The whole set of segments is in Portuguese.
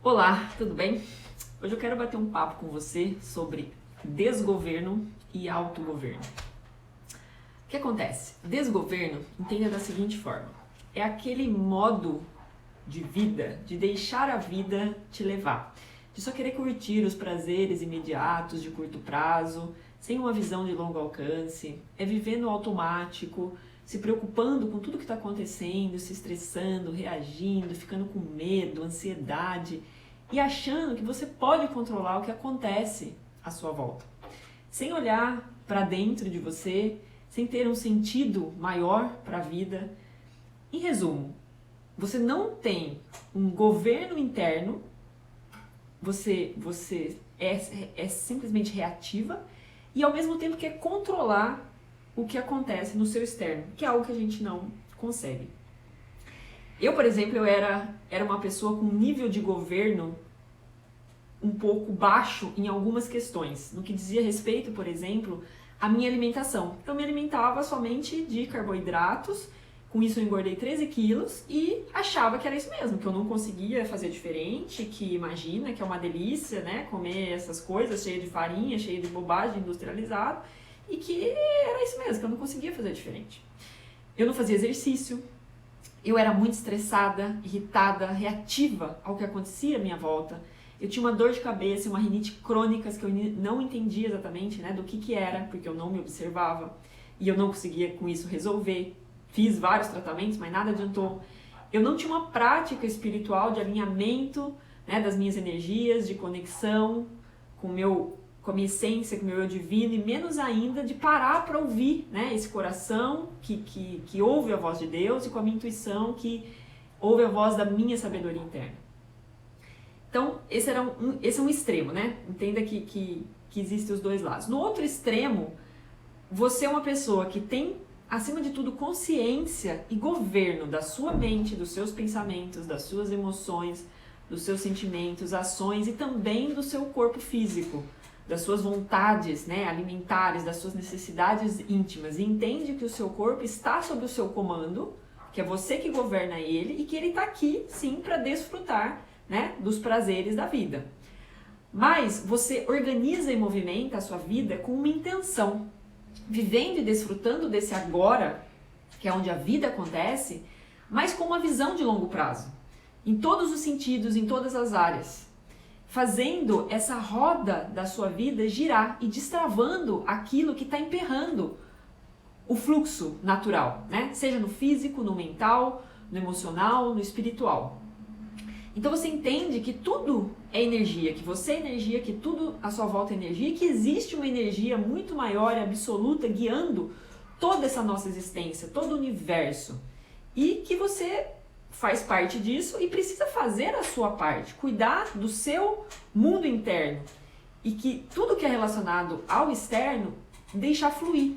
Olá, tudo bem? Hoje eu quero bater um papo com você sobre desgoverno e autogoverno. O que acontece? Desgoverno, entenda da seguinte forma: é aquele modo de vida, de deixar a vida te levar, de só querer curtir os prazeres imediatos de curto prazo, sem uma visão de longo alcance, é viver no automático, se preocupando com tudo que está acontecendo, se estressando, reagindo, ficando com medo, ansiedade e achando que você pode controlar o que acontece à sua volta, sem olhar para dentro de você, sem ter um sentido maior para a vida. Em resumo, você não tem um governo interno, você é simplesmente reativa e ao mesmo tempo quer controlar o que acontece no seu externo, que é algo que a gente não consegue. Eu, por exemplo, eu era uma pessoa com nível de governo um pouco baixo em algumas questões, no que dizia respeito, por exemplo, à minha alimentação. Eu me alimentava somente de carboidratos, com isso eu engordei 13 quilos e achava que era isso mesmo, que eu não conseguia fazer diferente, que imagina que é uma delícia, né, comer essas coisas cheia de farinha, cheia de bobagem, industrializado, e que era isso mesmo, que eu não conseguia fazer diferente. Eu não fazia exercício, eu era muito estressada, irritada, reativa ao que acontecia à minha volta. Eu tinha uma dor de cabeça, uma rinite crônicas que eu não entendia exatamente, né, do que era, porque eu não me observava e eu não conseguia com isso resolver. Fiz vários tratamentos, mas nada adiantou. Eu não tinha uma prática espiritual de alinhamento, né, das minhas energias, de conexão com a minha essência, com o meu eu divino, e menos ainda de parar para ouvir, né, esse coração que ouve a voz de Deus e com a minha intuição que ouve a voz da minha sabedoria interna. Então, esse é um extremo, né? Entenda que existem os dois lados. No outro extremo, você é uma pessoa que tem, acima de tudo, consciência e governo da sua mente, dos seus pensamentos, das suas emoções, dos seus sentimentos, ações e também do seu corpo físico, das suas vontades, né, alimentares, das suas necessidades íntimas. E entende que o seu corpo está sob o seu comando, que é você que governa ele e que ele está aqui, sim, para desfrutar, né, dos prazeres da vida. Mas você organiza e movimenta a sua vida com uma intenção, vivendo e desfrutando desse agora, que é onde a vida acontece, mas com uma visão de longo prazo, em todos os sentidos, em todas as áreas, fazendo essa roda da sua vida girar e destravando aquilo que está emperrando o fluxo natural, né? Seja no físico, no mental, no emocional, no espiritual. Então você entende que tudo é energia, que você é energia, que tudo à sua volta é energia, e que existe uma energia muito maior e absoluta guiando toda essa nossa existência, todo o universo. E que você faz parte disso e precisa fazer a sua parte, cuidar do seu mundo interno. E que tudo que é relacionado ao externo, deixar fluir.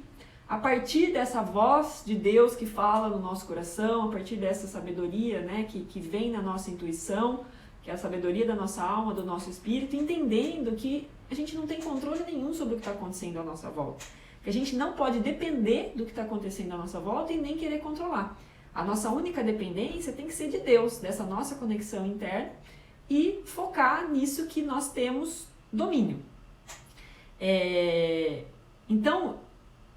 A partir dessa voz de Deus que fala no nosso coração, a partir dessa sabedoria, né, que vem na nossa intuição, que é a sabedoria da nossa alma, do nosso espírito, entendendo que a gente não tem controle nenhum sobre o que está acontecendo à nossa volta. Que a gente não pode depender do que está acontecendo à nossa volta e nem querer controlar. A nossa única dependência tem que ser de Deus, dessa nossa conexão interna, e focar nisso que nós temos domínio. Então,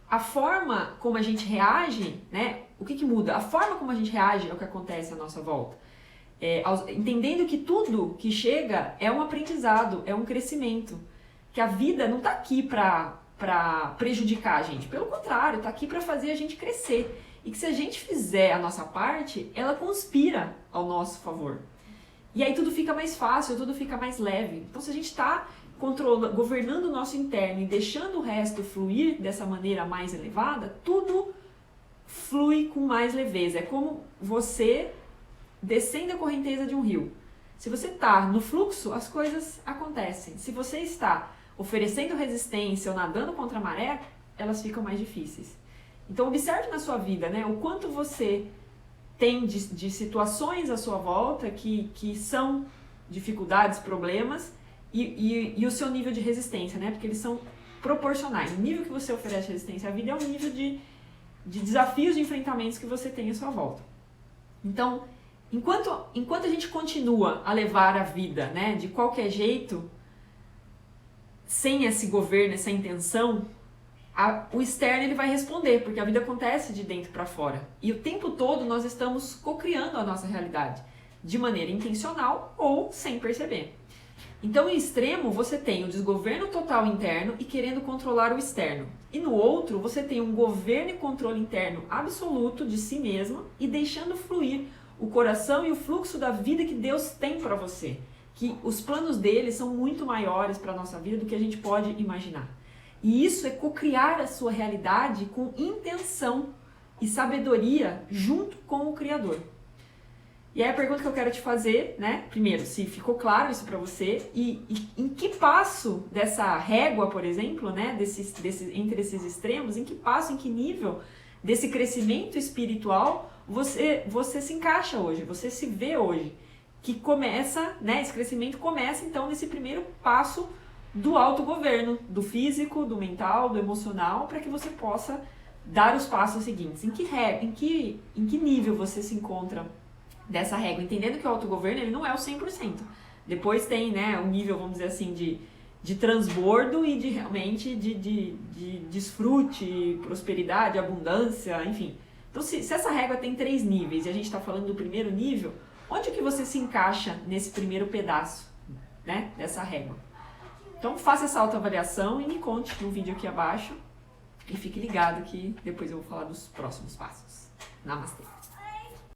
a forma como a gente reage, né? O que muda? A forma como a gente reage ao que acontece à nossa volta. Entendendo que tudo que chega é um aprendizado, é um crescimento. Que a vida não está aqui para prejudicar a gente. Pelo contrário, está aqui para fazer a gente crescer. E que se a gente fizer a nossa parte, ela conspira ao nosso favor. E aí tudo fica mais fácil, tudo fica mais leve. Então, se a gente está governando o nosso interno e deixando o resto fluir dessa maneira mais elevada, tudo flui com mais leveza. É como você descendo a correnteza de um rio. Se você está no fluxo, as coisas acontecem. Se você está oferecendo resistência ou nadando contra a maré, elas ficam mais difíceis. Então observe na sua vida, né, o quanto você tem de situações à sua volta que são dificuldades, problemas, e o seu nível de resistência, né? Porque eles são proporcionais. O nível que você oferece resistência à vida é o nível de desafios, de enfrentamentos que você tem à sua volta. Então, enquanto a gente continua a levar a vida, né, de qualquer jeito, sem esse governo, essa intenção, o externo ele vai responder, porque a vida acontece de dentro para fora. E o tempo todo nós estamos cocriando a nossa realidade, de maneira intencional ou sem perceber. Então, em extremo, você tem o desgoverno total interno e querendo controlar o externo. E no outro, você tem um governo e controle interno absoluto de si mesmo e deixando fluir o coração e o fluxo da vida que Deus tem para você. Que os planos dele são muito maiores para a nossa vida do que a gente pode imaginar. E isso é cocriar a sua realidade com intenção e sabedoria junto com o Criador. E aí a pergunta que eu quero te fazer, né? Primeiro, se ficou claro isso para você e em que passo dessa régua, por exemplo, né? Entre esses extremos, em que passo, em que nível desse crescimento espiritual você se encaixa hoje, você se vê hoje. Que começa, né? Esse crescimento começa então nesse primeiro passo do autogoverno, do físico, do mental, do emocional, para que você possa dar os passos seguintes. Em que nível você se encontra dessa régua, entendendo que o autogoverno ele não é o 100%. Depois tem, né, um nível, vamos dizer assim, de transbordo e de realmente de desfrute, prosperidade, abundância, enfim. Então, se essa régua tem 3 níveis e a gente está falando do primeiro nível, onde que você se encaixa nesse primeiro pedaço, né, dessa régua? Então, faça essa autoavaliação e me conte no vídeo aqui abaixo. E fique ligado que depois eu vou falar dos próximos passos. Namastê!